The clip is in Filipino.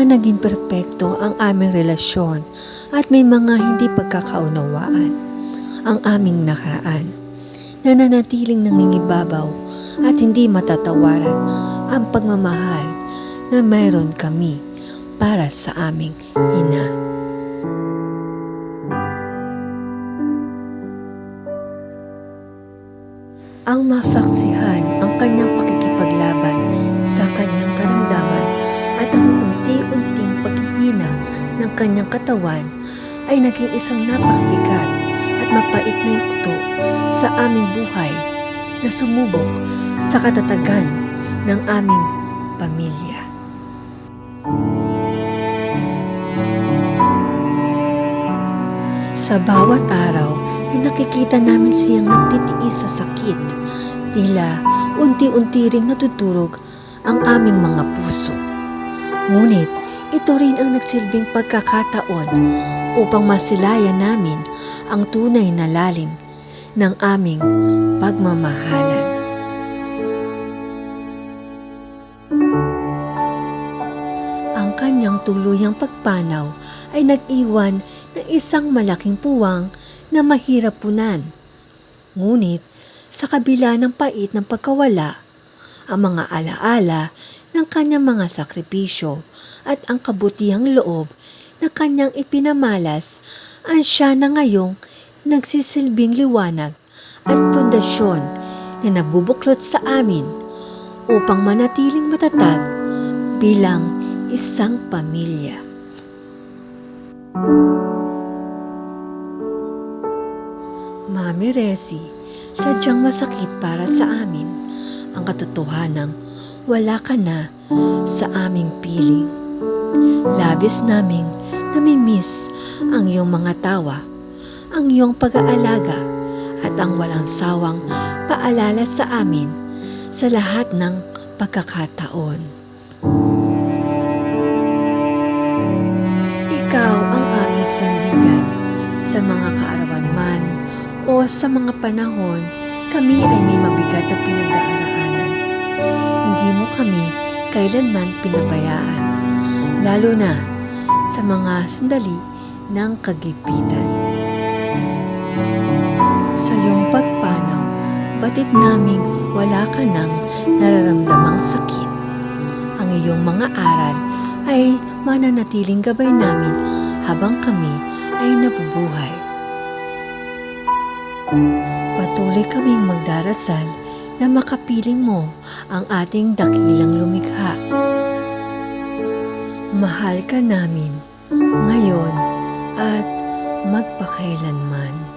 naging perpekto ang aming relasyon at may mga hindi pagkakaunawaan ang aming nakaraan. Nananatiling nangingibabaw at hindi matatawaran ang pagmamahal na mayroon kami para sa aming ina. Ang masaksihan ang kanyang pakikipaglaban sa kanyang karamdaman at ang unti-unting paghihina ng kanyang katawan ay naging isang napakabigat at mapait na yugto sa aming buhay na sumubok sa katatagan ng aming pamilya. Sa bawat araw ay nakikita namin siyang nagtitiis sa sakit. Tila unti-unti ring natutulog ang aming mga puso. Ngunit ito rin ang nagsilbing pagkakataon upang masilayan namin ang tunay na lalim ng aming pagmamahalan. Ang kanyang tuluyang pagpanaw ay nag-iwan ng isang malaking puwang na mahirap punan. Ngunit sa kabila ng pait ng pagkawala, ang mga alaala ng kanyang mga sakripisyo at ang kabutihang loob na kanyang ipinamalas ang siya na ngayong nagsisilbing liwanag at pundasyon na nabubuklod sa amin upang manatiling matatag bilang isang pamilya. Mami Resi, sadyang masakit para sa amin ang katotohanang wala ka na sa aming piling. Labis naming namimiss ang iyong mga tawa, ang iyong pag-aalaga at ang walang sawang paalala sa amin sa lahat ng pagkakataon. Ikaw ang aming sandigan sa mga kaarawan man o sa mga panahon kami ay may mabigat na pinagdaraanan. Hindi mo kami kailanman pinabayaan, lalo na sa mga sandali ng kagipitan. Sa iyong pagpanaw, batid naming wala ka nang nararamdamang sakit. Ang iyong mga aral ay mananatiling gabay namin habang kami ay nabubuhay. Patuloy kaming magdarasal na makapiling mo ang ating dakilang lumikha. Mahal ka namin ngayon at magpakailanman.